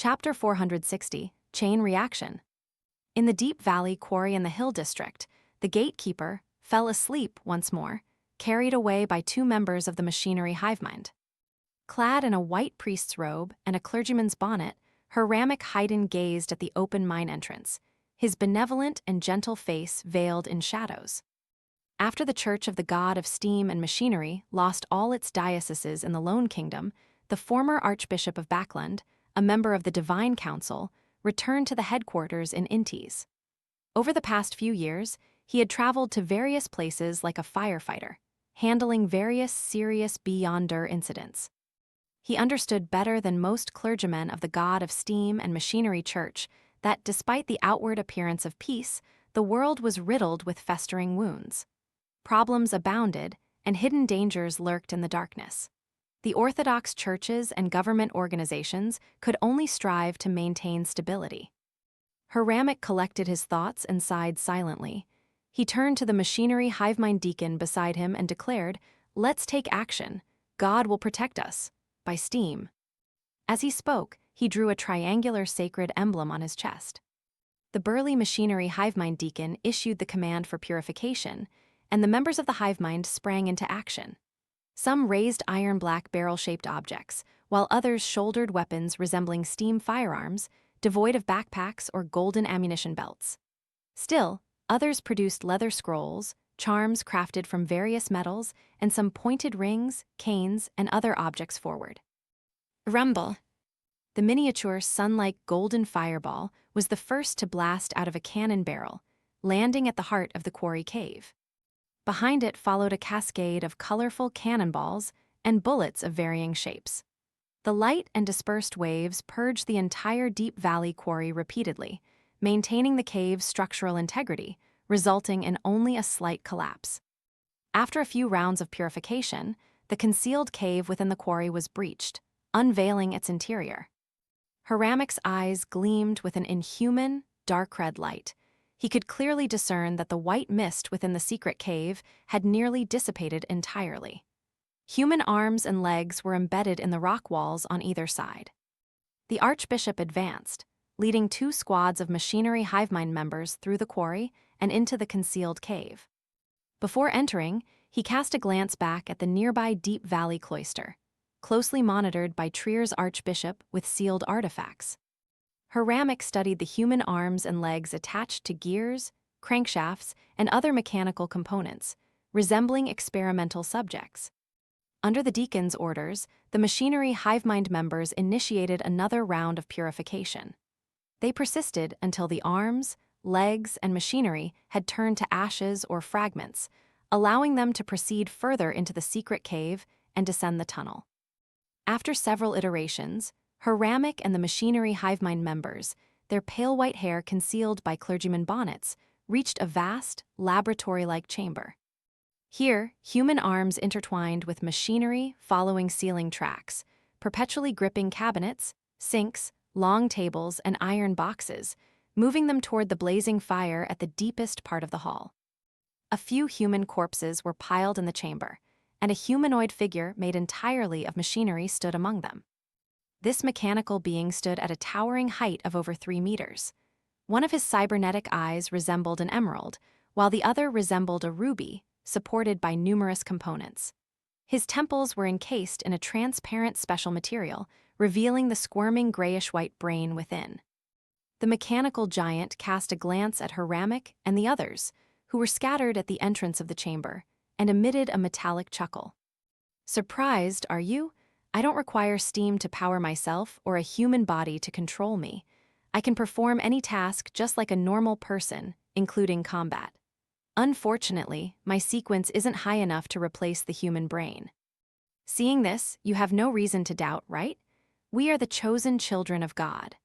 Chapter 460, Chain Reaction. In the Deep Valley Quarry in the Hill District, the gatekeeper fell asleep once more, carried away by two members of the machinery hivemind. Clad in a white priest's robe and a clergyman's bonnet, Hiramic Haydn gazed at the open mine entrance, his benevolent and gentle face veiled in shadows. After the Church of the God of Steam and Machinery lost all its dioceses in the Lone Kingdom, the former Archbishop of Backland, a member of the Divine Council, returned to the headquarters in Intis. Over the past few years, he had traveled to various places like a firefighter, handling various serious beyonder incidents. He understood better than most clergymen of the God of Steam and Machinery Church that despite the outward appearance of peace, the world was riddled with festering wounds. Problems abounded, and hidden dangers lurked in the darkness. The Orthodox churches and government organizations could only strive to maintain stability. Hiramic collected his thoughts and sighed silently. He turned to the machinery hivemind deacon beside him and declared, "Let's take action. God will protect us." By Steam. As he spoke, he drew a triangular sacred emblem on his chest. The burly machinery hivemind deacon issued the command for purification, and the members of the hivemind sprang into action. Some raised iron-black barrel-shaped objects, while others shouldered weapons resembling steam firearms, devoid of backpacks or golden ammunition belts. Still, others produced leather scrolls, charms crafted from various metals, and some pointed rings, canes, and other objects forward. Rumble. The miniature sun-like golden fireball was the first to blast out of a cannon barrel, landing at the heart of the quarry cave. Behind it followed a cascade of colorful cannonballs and bullets of varying shapes. The light and dispersed waves purged the entire Deep Valley quarry repeatedly, maintaining the cave's structural integrity, resulting in only a slight collapse. After a few rounds of purification, the concealed cave within the quarry was breached, unveiling its interior. Hiramic's eyes gleamed with an inhuman, dark red light. He could clearly discern that the white mist within the secret cave had nearly dissipated entirely. Human arms and legs were embedded in the rock walls on either side. The Archbishop advanced, leading two squads of machinery hivemind members through the quarry and into the concealed cave. Before entering, he cast a glance back at the nearby Deep Valley cloister, closely monitored by Trier's Archbishop with sealed artifacts. Hiramic studied the human arms and legs attached to gears, crankshafts, and other mechanical components, resembling experimental subjects. Under the deacon's orders, the machinery hivemind members initiated another round of purification. They persisted until the arms, legs, and machinery had turned to ashes or fragments, allowing them to proceed further into the secret cave and descend the tunnel. After several iterations, Hiramic and the machinery hivemind members, their pale white hair concealed by clergyman bonnets, reached a vast, laboratory-like chamber. Here, human arms intertwined with machinery following ceiling tracks, perpetually gripping cabinets, sinks, long tables, and iron boxes, moving them toward the blazing fire at the deepest part of the hall. A few human corpses were piled in the chamber, and a humanoid figure made entirely of machinery stood among them. This mechanical being stood at a towering height of over 3 meters. One of his cybernetic eyes resembled an emerald, while the other resembled a ruby, supported by numerous components. His temples were encased in a transparent special material, revealing the squirming grayish-white brain within. The mechanical giant cast a glance at Hiramic and the others, who were scattered at the entrance of the chamber, and emitted a metallic chuckle. "Surprised, are you? I don't require steam to power myself or a human body to control me. I can perform any task just like a normal person, including combat. Unfortunately, my sequence isn't high enough to replace the human brain. Seeing this, you have no reason to doubt, right? We are the chosen children of God.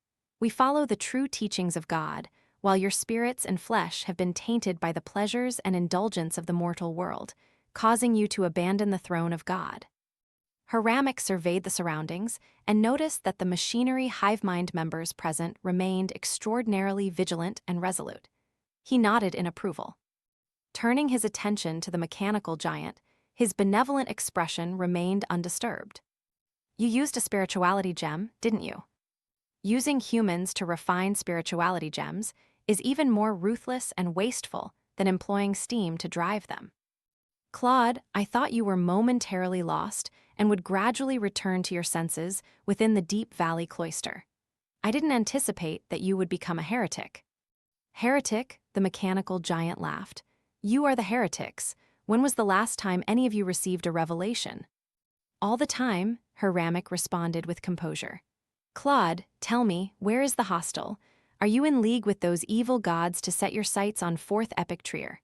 We follow the true teachings of God, while your spirits and flesh have been tainted by the pleasures and indulgence of the mortal world, causing you to abandon the throne of God." Hiramic surveyed the surroundings and noticed that the machinery hivemind members present remained extraordinarily vigilant and resolute. He nodded in approval. Turning his attention to the mechanical giant, his benevolent expression remained undisturbed. "You used a spirituality gem, didn't you?" Using humans to refine spirituality gems is even more ruthless and wasteful than employing steam to drive them. Claude, I thought you were momentarily lost and would gradually return to your senses within the Deep Valley Cloister. I didn't anticipate that you would become a heretic. Heretic, the mechanical giant laughed. You are the heretics. When was the last time any of you received a revelation? All the time, Hiramic responded with composure. Claude, tell me, where is the hostel? Are you in league with those evil gods to set your sights on Fourth Epic Trier?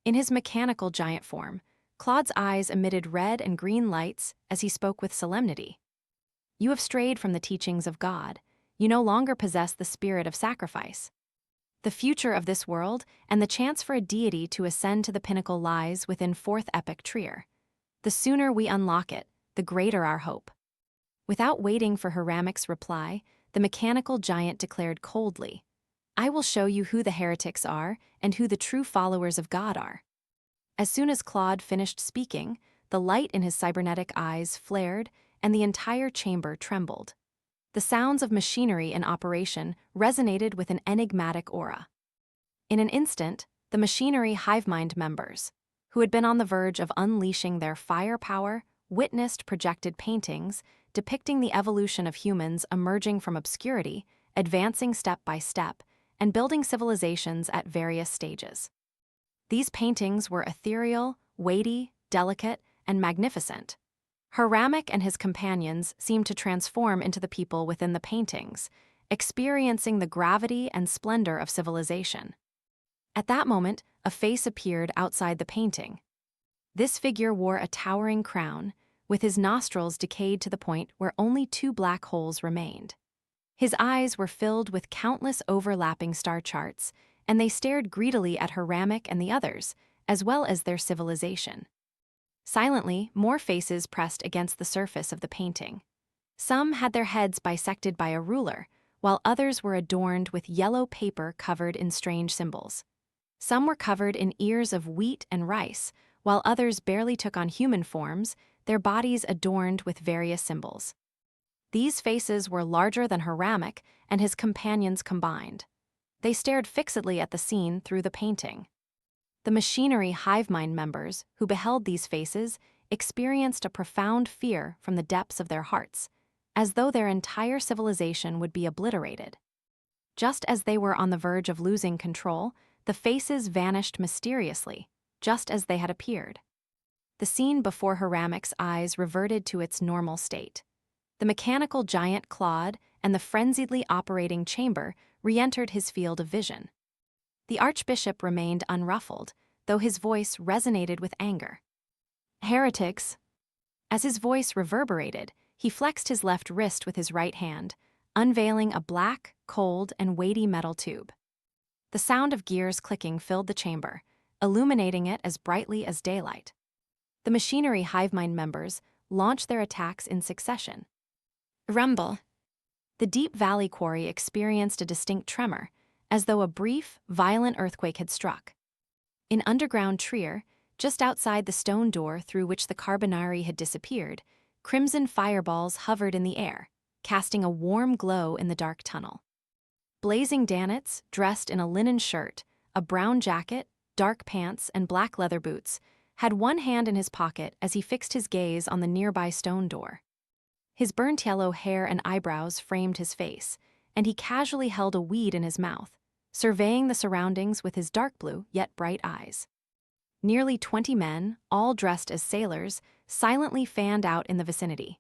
In his mechanical giant form, Claude's eyes emitted red and green lights as he spoke with solemnity. You have strayed from the teachings of God. You no longer possess the spirit of sacrifice. The future of this world and the chance for a deity to ascend to the pinnacle lies within Fourth Epic Trier. The sooner we unlock it, the greater our hope. Without waiting for Hiramic's reply, the mechanical giant declared coldly, I will show you who the heretics are and who the true followers of God are. As soon as Claude finished speaking, the light in his cybernetic eyes flared and the entire chamber trembled. The sounds of machinery in operation resonated with an enigmatic aura. In an instant, the machinery hivemind members, who had been on the verge of unleashing their firepower, witnessed projected paintings depicting the evolution of humans emerging from obscurity, advancing step by step, and building civilizations at various stages. These paintings were ethereal, weighty, delicate, and magnificent. Hiramic and his companions seemed to transform into the people within the paintings, experiencing the gravity and splendor of civilization. At that moment, a face appeared outside the painting. This figure wore a towering crown, with his nostrils decayed to the point where only 2 black holes remained. His eyes were filled with countless overlapping star charts, and they stared greedily at Hiramic and the others, as well as their civilization. Silently, more faces pressed against the surface of the painting. Some had their heads bisected by a ruler, while others were adorned with yellow paper covered in strange symbols. Some were covered in ears of wheat and rice, while others barely took on human forms, their bodies adorned with various symbols. These faces were larger than Hiramic and his companions combined. They stared fixedly at the scene through the painting. The machinery hivemind members who beheld these faces experienced a profound fear from the depths of their hearts, as though their entire civilization would be obliterated. Just as they were on the verge of losing control, the faces vanished mysteriously, just as they had appeared. The scene before Hiramic's eyes reverted to its normal state. The mechanical giant Claude and the frenziedly operating chamber re-entered his field of vision. The archbishop remained unruffled, though his voice resonated with anger. Heretics! As his voice reverberated, he flexed his left wrist with his right hand, unveiling a black, cold, and weighty metal tube. The sound of gears clicking filled the chamber, illuminating it as brightly as daylight. The machinery hivemind members launched their attacks in succession. Rumble! The Deep Valley quarry experienced a distinct tremor, as though a brief, violent earthquake had struck. In underground Trier, just outside the stone door through which the Carbonari had disappeared, crimson fireballs hovered in the air, casting a warm glow in the dark tunnel. Blazing Danitz, dressed in a linen shirt, a brown jacket, dark pants, and black leather boots, had one hand in his pocket as he fixed his gaze on the nearby stone door. His burnt yellow hair and eyebrows framed his face, and he casually held a weed in his mouth, surveying the surroundings with his dark blue yet bright eyes. Nearly 20 men, all dressed as sailors, silently fanned out in the vicinity.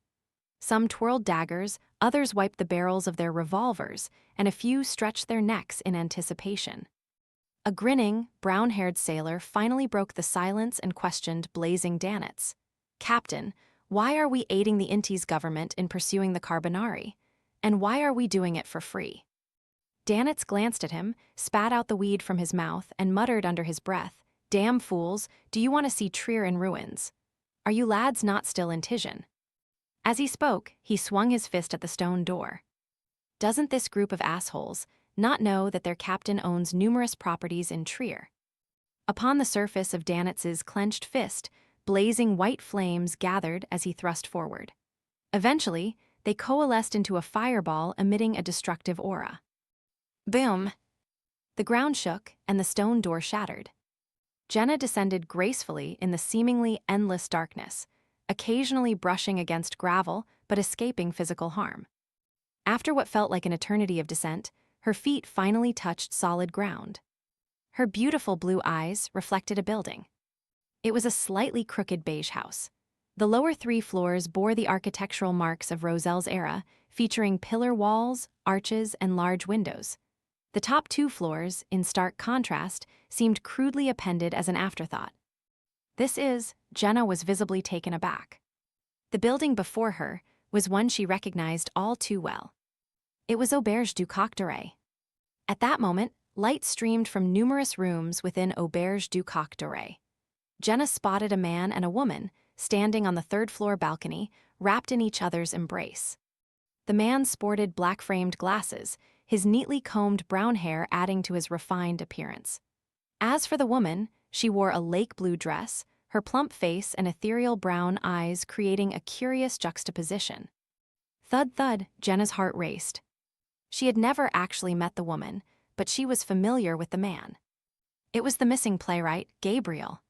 Some twirled daggers, others wiped the barrels of their revolvers, and a few stretched their necks in anticipation. A grinning, brown-haired sailor finally broke the silence and questioned Blazing Danitz. "Captain, why are we aiding the Intes government in pursuing the Carbonari? And why are we doing it for free?" Danitz glanced at him, spat out the weed from his mouth, and muttered under his breath, "Damn fools, do you want to see Trier in ruins? Are you lads not still in Titian?" As he spoke, he swung his fist at the stone door. Doesn't this group of assholes not know that their captain owns numerous properties in Trier? Upon the surface of Danitz's clenched fist, blazing white flames gathered as he thrust forward. Eventually, They coalesced into a fireball emitting a destructive aura. Boom! The ground shook and the stone door shattered. Jenna descended gracefully in the seemingly endless darkness, occasionally brushing against gravel but escaping physical harm. After what felt like an eternity of descent, her feet finally touched solid ground. Her beautiful blue eyes reflected a building. It was a slightly crooked beige house. The lower 3 floors bore the architectural marks of Roselle's era, featuring pillar walls, arches, and large windows. The top 2 floors, in stark contrast, seemed crudely appended as an afterthought. Jenna was visibly taken aback. The building before her was one she recognized all too well. It was Auberge du Coq d'Oreilles. At that moment, light streamed from numerous rooms within Auberge du Coq d'Oreilles. Jenna spotted a man and a woman standing on the 3rd-floor balcony, wrapped in each other's embrace. The man sported black-framed glasses, his neatly combed brown hair adding to his refined appearance. As for the woman, she wore a lake blue dress, her plump face and ethereal brown eyes creating a curious juxtaposition. Thud thud, Jenna's heart raced. She had never actually met the woman, but she was familiar with the man. It was the missing playwright, Gabriel.